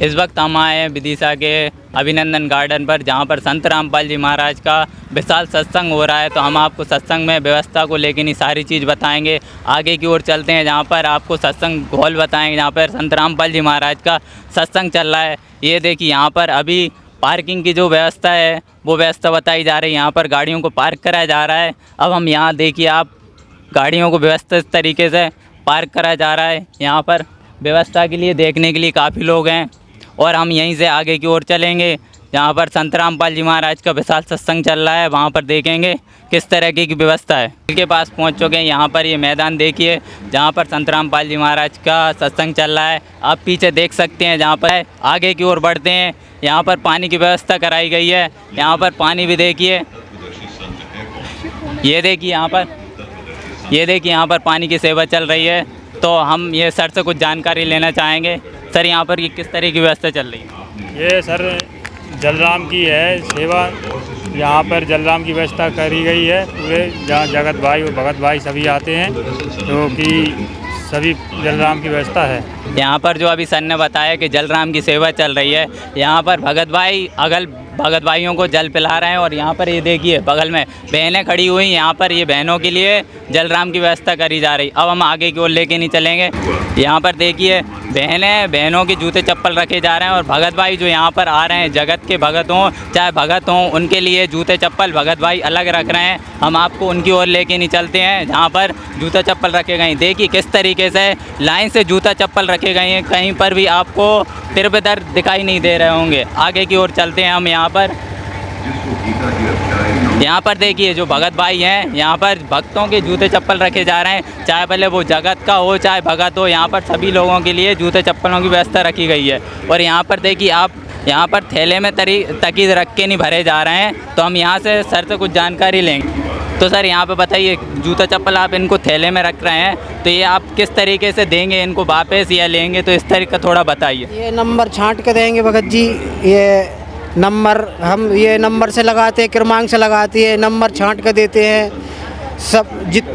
इस वक्त हम आए हैं विदिशा के अभिनंदन गार्डन पर, जहां पर संत रामपाल जी महाराज का विशाल सत्संग हो रहा है। तो हम आपको सत्संग में व्यवस्था को लेकर ही सारी चीज़ बताएंगे। आगे की ओर चलते हैं, जहां पर आपको सत्संग हॉल बताएंगे, जहां पर संत रामपाल जी महाराज का सत्संग चल रहा है। ये देखिए, यहाँ पर अभी पार्किंग की जो व्यवस्था है वो व्यवस्था बताई जा रही है। यहाँ पर गाड़ियों को पार्क कराया जा रहा है। अब हम यहाँ देखिए, आप गाड़ियों को व्यवस्थित तरीके से पार्क कराया जा रहा है। यहाँ पर व्यवस्था के लिए देखने के लिए काफ़ी लोग हैं और हम यहीं से आगे की ओर चलेंगे, जहाँ पर संत रामपाल जी महाराज का विशाल सत्संग चल रहा है। वहाँ पर देखेंगे किस तरह की व्यवस्था है। के पास पहुँच चुके हैं। यहाँ पर ये मैदान देखिए, जहाँ पर संत रामपाल जी महाराज का सत्संग चल रहा है। आप पीछे देख सकते हैं, जहाँ पर आगे की ओर बढ़ते हैं। यहाँ पर पानी की व्यवस्था कराई गई है। यहाँ पर पानी भी देखिए, ये देखिए यहाँ पर पानी की सेवा चल रही है। तो हम ये सर से कुछ जानकारी लेना चाहेंगे। सर, यहाँ पर ये किस तरह की व्यवस्था चल रही है? ये सर जलराम की है सेवा। यहाँ पर जलराम की व्यवस्था करी गई है। पूरे जहाँ जगत भाई और भगत भाई सभी आते हैं, क्योंकि सभी जलराम की व्यवस्था है। यहाँ पर जो अभी सर ने बताया कि जलराम की सेवा चल रही है, यहाँ पर भगत भाई भगत भाइयों को जल पिला रहे हैं। और यहाँ पर ये देखिए, बगल में बहनें खड़ी हुई। यहाँ पर ये बहनों के लिए जलराम की व्यवस्था करी जा रही। अब हम आगे की ओर लेके नहीं चलेंगे। यहाँ पर देखिए, बहनों के जूते चप्पल रखे जा रहे हैं। और भगत भाई जो यहाँ पर आ रहे हैं, जगत के भगत हों चाहे भगत हों, उनके लिए जूते चप्पल भगत भाई अलग रख रहे हैं। हम आपको उनकी ओर लेके नहीं चलते हैं, जहाँ पर जूता चप्पल रखे गए हैं। देखिए किस तरीके से लाइन से जूता चप्पल रखे गए हैं। कहीं पर भी आपको तिरबेतर दिखाई नहीं दे रहे होंगे। आगे की ओर चलते हैं हम। यहाँ पर देखिए, जो भगत भाई हैं, यहाँ पर भक्तों के जूते चप्पल रखे जा रहे हैं। चाहे भले वो जगत का हो चाहे भगत हो, यहाँ पर सभी लोगों के लिए जूते चप्पलों की व्यवस्था रखी गई है। और यहाँ पर देखिए, आप यहाँ पर थैले में तकीद रख के नहीं भरे जा रहे हैं। तो हम यहाँ से सर से कुछ जानकारी लेंगे। तो सर, यहाँ पे बताइए, जूता चप्पल आप इनको थैले में रख रहे हैं, तो ये आप किस तरीके से देंगे इनको वापस या लेंगे? तो इस तरीके का थोड़ा बताइए। ये नंबर छांट के देंगे भगत जी। ये नंबर हम ये नंबर से लगाते हैं, क्रमांक से लगाती है, नंबर छांट के देते हैं। सब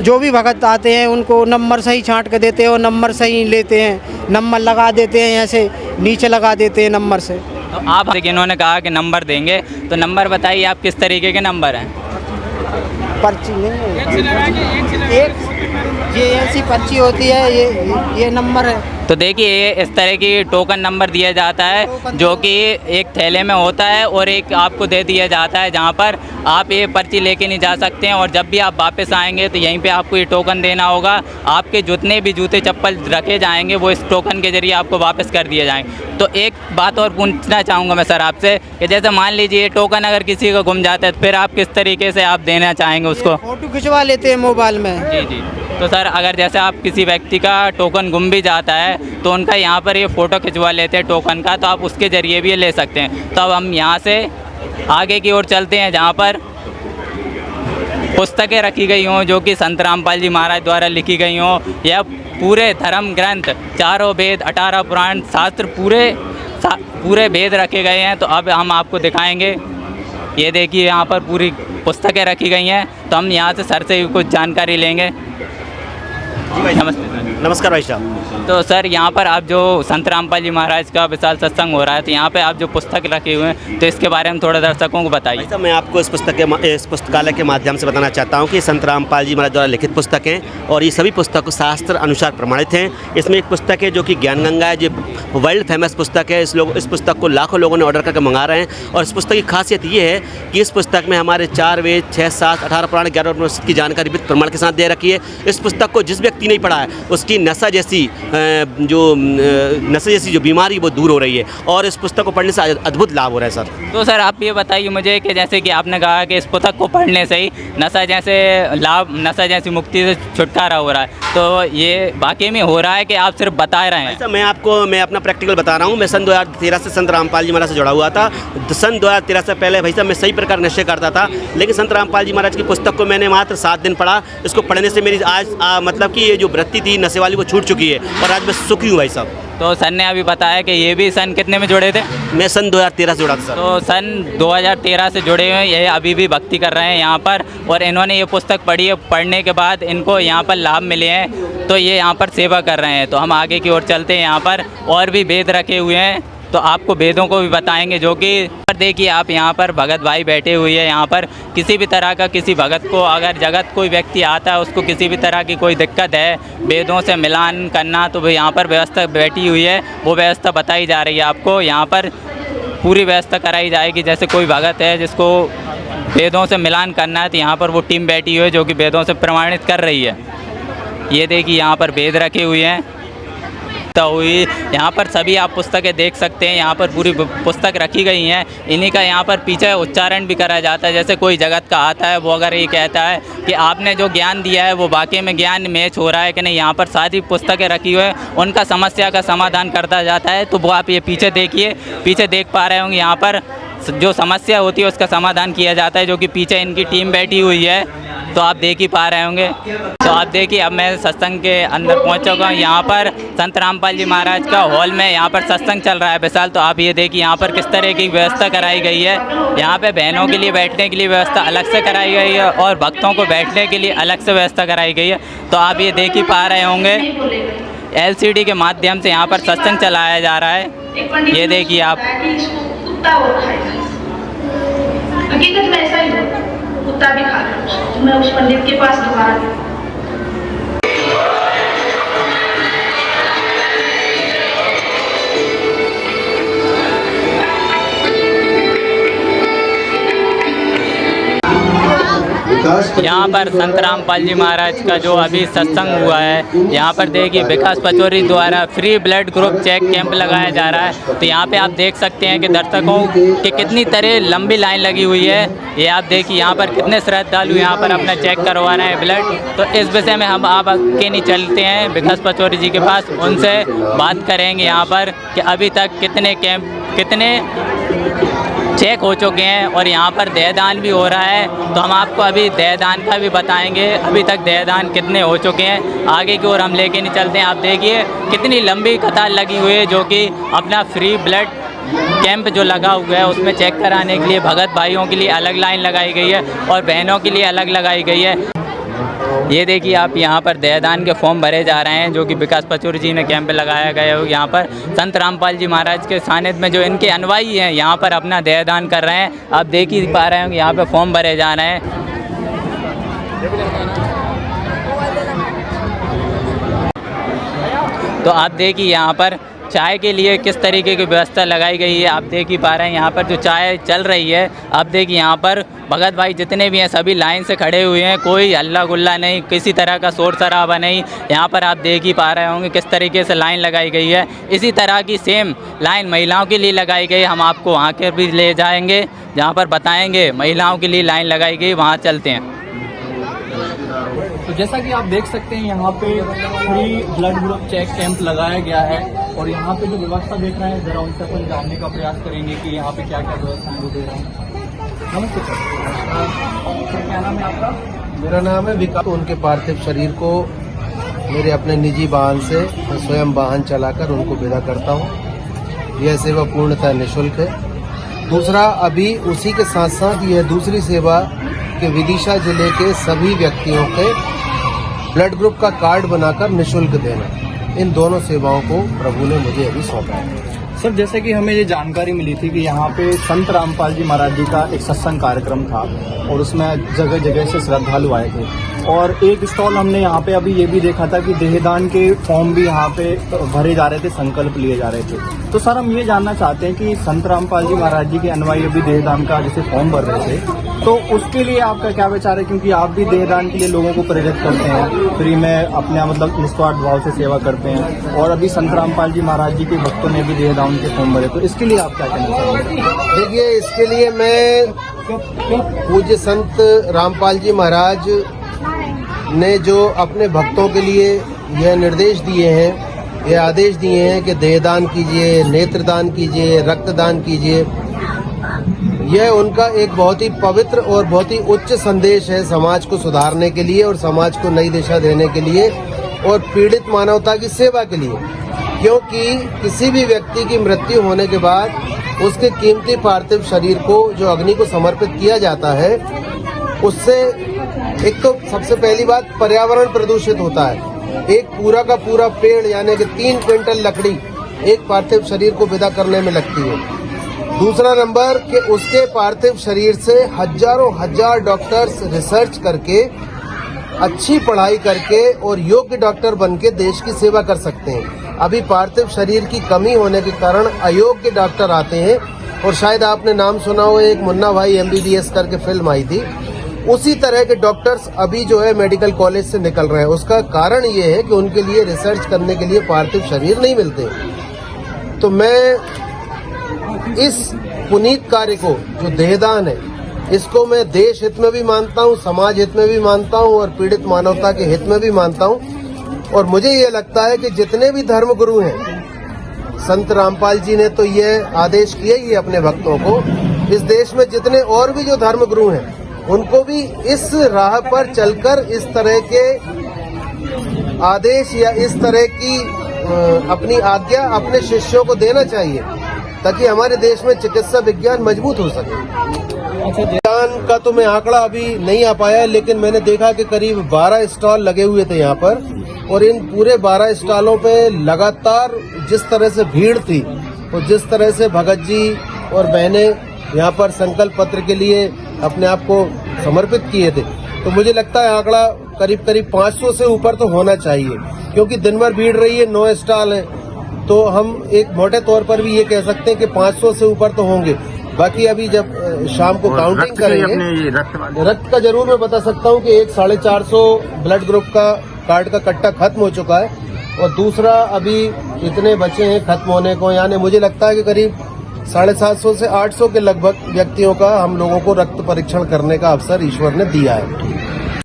जो भी भगत आते हैं उनको नंबर सही छांट के देते हैं और नंबर सही लेते हैं। नंबर लगा देते हैं, ऐसे नीचे लगा देते हैं नंबर से। तो आप देखिए, इन्होंने कहा कि नंबर देंगे, तो नंबर बताइए आप किस तरीके के नंबर हैं? पर्ची नहीं, एक ये ऐसी पर्ची होती है, ये नंबर है। तो देखिए, ये इस तरह की टोकन नंबर दिया जाता है, जो कि एक थैले में होता है और एक आपको दे दिया जाता है, जहाँ पर आप ये पर्ची लेके नहीं जा सकते हैं। और जब भी आप वापस आएंगे तो यहीं पे आपको ये टोकन देना होगा। आपके जितने भी जूते चप्पल रखे जाएंगे वो इस टोकन के जरिए आपको वापस कर दिए जाएंगे। तो एक बात और पूछना चाहूँगा मैं सर आपसे, कि जैसे मान लीजिए ये टोकन अगर किसी का गुम जाता है, तो फिर आप किस तरीके से आप देना चाहेंगे उसको? फोटो खिंचवा लेते हैं मोबाइल में। जी जी। तो सर, अगर जैसे आप किसी व्यक्ति का टोकन गुम भी जाता है, तो उनका यहाँ पर ये फ़ोटो खिंचवा लेते हैं टोकन का, तो आप उसके ज़रिए भी ये ले सकते हैं। तो अब हम यहाँ से आगे की ओर चलते हैं, जहाँ पर पुस्तकें रखी गई हों जो कि संत रामपाल जी महाराज द्वारा लिखी गई हों। यह पूरे धर्म ग्रंथ, चारों वेद, 18 पुराण शास्त्र, पूरे वेद रखे गए हैं। तो अब हम आपको दिखाएंगे। ये देखिए, यहाँ पर पूरी पुस्तकें रखी गई हैं। तो हम यहाँ से सर से कुछ जानकारी लेंगे। नमस्ते सर। नमस्कार भाई साहब। तो सर, यहाँ पर आप जो संत रामपाल जी महाराज का विशाल सत्संग हो रहा है, तो यहाँ पे आप जो पुस्तक रखे हुए हैं, तो इसके बारे में थोड़ा दर्शकों को बताइए। साहब, मैं आपको इस पुस्तकालय के माध्यम से बताना चाहता हूँ कि संत रामपाल जी महाराज द्वारा लिखित पुस्तक हैं और ये सभी पुस्तक शास्त्र अनुसार प्रमाणित हैं। इसमें एक पुस्तक है जो कि ज्ञान गंगा है, जो वर्ल्ड फेमस पुस्तक है। इस पुस्तक को लाखों लोगों ने ऑर्डर करके मंगा रहे हैं। और इस पुस्तक की खासियत ये है कि इस पुस्तक में हमारे 4 वेद, 6 शास्त्र, 18 पुराण, 11 उपनिषद की जानकारी भी प्रमाण के साथ दे रखी है। इस पुस्तक को जिस व्यक्ति नहीं पढ़ा है, उसकी नशा जैसी जो बीमारी वो दूर हो रही है। और इस पुस्तक को पढ़ने से अद्भुत लाभ हो रहा है सर। तो सर, आप ये बताइए मुझे कि जैसे कि आपने कहा कि इस पुस्तक को पढ़ने से ही नशा जैसी मुक्ति से छुटकारा हो रहा है, तो ये वाकई में हो रहा है कि आप सिर्फ बता रहे हैं? मैं अपना प्रैक्टिकल बता रहा हूँ। मैं सन 2013 से संत रामपाल जी महाराज से जुड़ा हुआ था। सन 2013 से पहले भाई साहब मैं सही प्रकार नशे करता था, लेकिन संत रामपाल जी महाराज की पुस्तक को मैंने मात्र 7 दिन पढ़ा। इसको पढ़ने से मेरी आज मतलब कि ये जो वृत्ति थी नशे वाली वो छूट चुकी है और आज मैं सुखी हूँ भाई साहब। तो सर ने अभी बताया कि ये भी सन कितने में जुड़े थे? मैं सन 2013 से जुड़ा था सर। तो सन 2013 से जुड़े हुए हैं, ये अभी भी भक्ति कर रहे हैं यहाँ पर। और इन्होंने ये पुस्तक पढ़ी है, पढ़ने के बाद इनको यहाँ पर लाभ मिले हैं, तो ये यहाँ पर सेवा कर रहे हैं। तो हम आगे की ओर चलते हैं। यहाँ पर और भी वेद रखे हुए हैं, तो आपको वेदों को भी बताएंगे, जो कि देखिए आप यहाँ पर भगत भाई बैठे हुए हैं। यहाँ पर किसी भी तरह का किसी भगत को अगर जगत कोई व्यक्ति आता है, उसको किसी भी तरह की कोई दिक्कत है वेदों से मिलान करना, तो भाई यहाँ पर व्यवस्था बैठी हुई है, वो व्यवस्था बताई जा रही है आपको। यहाँ पर पूरी व्यवस्था कराई जाएगी। जैसे कोई भगत है जिसको वेदों से मिलान करना है, तो यहाँ पर वो टीम बैठी हुई है जो कि वेदों से प्रमाणित कर रही है। ये देखिए यहाँ पर वेद रखे हुए हैं, तो हुई यहाँ पर सभी आप पुस्तकें देख सकते हैं। यहाँ पर पूरी पुस्तक रखी गई हैं, इन्हीं का यहाँ पर पीछे उच्चारण भी करा जाता है। जैसे कोई जगत का आता है, वो अगर ये कहता है कि आपने जो ज्ञान दिया है वो वाकई में ज्ञान मैच हो रहा है कि नहीं, यहाँ पर सारी पुस्तकें रखी हुई हैं, उनका समस्या का समाधान करता जाता है। तो वो आप ये पीछे देखिए, पीछे देख पा रहे होंगे, यहाँ पर जो समस्या होती है उसका समाधान किया जाता है, जो कि पीछे इनकी टीम बैठी हुई है, तो आप देख ही पा रहे होंगे। तो आप देखिए अब मैं सत्संग के अंदर पहुंच चुका हूँ। यहाँ पर संत रामपाल जी महाराज का हॉल में यहाँ पर सत्संग चल रहा है विशाल। तो आप ये देखिए यहाँ पर किस तरह की व्यवस्था कराई गई है। यहाँ पे बहनों के लिए बैठने के लिए व्यवस्था अलग से कराई गई है और भक्तों को बैठने के लिए अलग से व्यवस्था कराई गई है। तो आप ये देख ही पा रहे होंगे, LCD के माध्यम से यहाँ पर सत्संग चलाया जा रहा है। ये देखिए आप, हकीकत में ऐसा ही होता, कुत्ता भी खा रहा है। मैं उस पंडित के पास दोबारा गई। यहाँ पर संत रामपाल जी महाराज का जो अभी सत्संग हुआ है, यहाँ पर देखिए विकास पचौरी द्वारा free blood group check camp लगाया जा रहा है। तो यहाँ पे आप देख सकते हैं कि दर्शकों की कितनी तरह लंबी लाइन लगी हुई है। ये आप देखिए यहाँ पर कितने श्रद्धालु यहाँ पर अपना चेक करवा रहे हैं ब्लड। तो इस विषय में हम आप के नहीं चलते हैं विकास पचौरी जी के पास, उनसे बात करेंगे यहाँ पर कि अभी तक कितने कैंप, कितने चेक हो चुके हैं और यहाँ पर देहदान भी हो रहा है। तो हम आपको अभी देहदान का भी बताएंगे, अभी तक देहदान कितने हो चुके हैं, आगे की ओर हम लेके नहीं चलते हैं। आप देखिए कितनी लंबी कतार लगी हुई है, जो कि अपना फ्री ब्लड कैंप जो लगा हुआ है उसमें चेक कराने के लिए भगत भाइयों के लिए अलग लाइन लगाई गई है और बहनों के लिए अलग लगाई गई है। ये देखिए आप, यहाँ पर देहदान के फॉर्म भरे जा रहे हैं, जो कि विकास पचौरी जी ने कैंप लगाया गया है। यहाँ पर संत रामपाल जी महाराज के सानिध्य में जो इनके अनुयायी हैं यहाँ पर अपना देहदान कर रहे हैं। आप देख ही पा रहे होंगे यहाँ पे फॉर्म भरे जा रहे हैं। तो आप देखिए यहाँ पर चाय के लिए किस तरीके की व्यवस्था लगाई गई है। आप देख ही पा रहे हैं यहाँ पर जो चाय चल रही है। आप देखिए यहाँ पर भगत भाई जितने भी हैं सभी लाइन से खड़े हुए हैं, कोई हल्ला गुल्ला नहीं, किसी तरह का शोर शराबा नहीं। यहाँ पर आप देख ही पा रहे होंगे किस तरीके से लाइन लगाई गई है। इसी तरह की सेम लाइन महिलाओं के लिए लगाई गई। हम आपको वहाँ के भी ले जाएंगे जहाँ पर बताएँगे महिलाओं के लिए लाइन लगाई गई, वहाँ चलते हैं। तो जैसा कि आप देख सकते हैं यहाँ पे free blood group check camp लगाया गया है और यहाँ पे जो व्यवस्था देख रहे हैं, जरा उनसे अपन जानने का प्रयास करेंगे कि यहाँ पे क्या क्या व्यवस्था वो दे रहे हैं। नमस्ते सर, क्या नाम है आपका? मेरा नाम है विकास। उनके पार्थिव शरीर को मेरे अपने निजी वाहन से मैं स्वयं वाहन चलाकर उनको विदा करता हूँ। यह सेवा पूर्णतः निःशुल्क है। दूसरा, अभी उसी के साथ साथ यह दूसरी सेवा कि विदिशा जिले के सभी व्यक्तियों के ब्लड ग्रुप का कार्ड बनाकर निःशुल्क देना, इन दोनों सेवाओं को प्रभु ने मुझे अभी सौंपा है। सर, जैसे कि हमें ये जानकारी मिली थी कि यहाँ पे संत रामपाल जी महाराज जी का एक सत्संग कार्यक्रम था और उसमें जगह जगह से श्रद्धालु आए थे और एक स्टॉल हमने यहाँ पे अभी ये भी देखा था कि देहदान के फॉर्म भी यहाँ पे भरे जा रहे थे, संकल्प लिए जा रहे थे। तो सर, हम ये जानना चाहते हैं कि संत रामपाल जी महाराज जी के अनुयायी अभी देहदान का जैसे फॉर्म भर रहे थे, तो उसके लिए आपका क्या विचार है? क्योंकि आप भी देहदान के लिए लोगों को प्रेरित करते हैं, फ्री में अपना मतलब निस्वार्थ भाव से सेवा करते हैं और अभी संत रामपाल जी महाराज जी के भक्तों ने भी देहदान के फॉर्म भरे, तो इसके लिए आप क्या कहना चाहेंगे? देखिए, इसके लिए मैं पूज्य संत रामपाल जी महाराज ने जो अपने भक्तों के लिए यह निर्देश दिए हैं, यह आदेश दिए हैं कि देहदान कीजिए, नेत्रदान कीजिए, रक्तदान कीजिए, यह उनका एक बहुत ही पवित्र और बहुत ही उच्च संदेश है समाज को सुधारने के लिए और समाज को नई दिशा देने के लिए और पीड़ित मानवता की सेवा के लिए। क्योंकि किसी भी व्यक्ति की मृत्यु होने के बाद उसके कीमती पार्थिव शरीर को जो अग्नि को समर्पित किया जाता है, उससे एक तो सबसे पहली बात पर्यावरण प्रदूषित होता है। एक पूरा का पूरा पेड़ यानी कि 3 क्विंटल लकड़ी एक पार्थिव शरीर को विदा करने में लगती है। दूसरा नंबर कि उसके पार्थिव शरीर से हजारों हजार डॉक्टर्स रिसर्च करके, अच्छी पढ़ाई करके और योग्य डॉक्टर बन के देश की सेवा कर सकते हैं। अभी पार्थिव शरीर की कमी होने के कारण अयोग्य डॉक्टर आते हैं। और शायद आपने नाम सुना हो, एक मुन्ना भाई MBBS करके फिल्म आई थी, उसी तरह के डॉक्टर्स अभी जो है मेडिकल कॉलेज से निकल रहे हैं। उसका कारण ये है कि उनके लिए रिसर्च करने के लिए पार्थिव शरीर नहीं मिलते। तो मैं इस पुनीत कार्य को, जो देहदान है, इसको मैं देश हित में भी मानता हूँ, समाज हित में भी मानता हूँ और पीड़ित मानवता के हित में भी मानता हूँ। और मुझे ये लगता है कि जितने भी धर्मगुरु हैं, संत रामपाल जी ने तो ये आदेश किया ही अपने भक्तों को, इस देश में जितने और भी जो धर्मगुरु हैं उनको भी इस राह पर चलकर इस तरह के आदेश या इस तरह की अपनी आज्ञा अपने शिष्यों को देना चाहिए, ताकि हमारे देश में चिकित्सा विज्ञान मजबूत हो सके। विज्ञान का तो मैं आंकड़ा अभी नहीं आ पाया, लेकिन मैंने देखा कि करीब 12 स्टॉल लगे हुए थे यहाँ पर, और इन पूरे 12 स्टॉलों पे लगातार जिस तरह से भीड़ थी और जिस तरह से भगत जी और बहनें यहाँ पर संकल्प पत्र के लिए अपने आप को समर्पित किए थे, तो मुझे लगता है आंकड़ा करीब 500 से ऊपर तो होना चाहिए, क्योंकि दिन भर भीड़ रही है, 9 स्टॉल है, तो हम एक मोटे तौर पर भी ये कह सकते हैं कि 500 से ऊपर तो होंगे। बाकी अभी जब शाम को काउंटिंग करेंगे, रक्त का जरूर मैं बता सकता हूँ कि 450 ब्लड ग्रुप का कार्ड का कट्टा खत्म हो चुका है, और दूसरा अभी इतने बचे हैं खत्म होने को, यानी मुझे लगता है कि करीब 750 से 800 के लगभग व्यक्तियों का हम लोगों को रक्त परीक्षण करने का अवसर ईश्वर ने दिया है।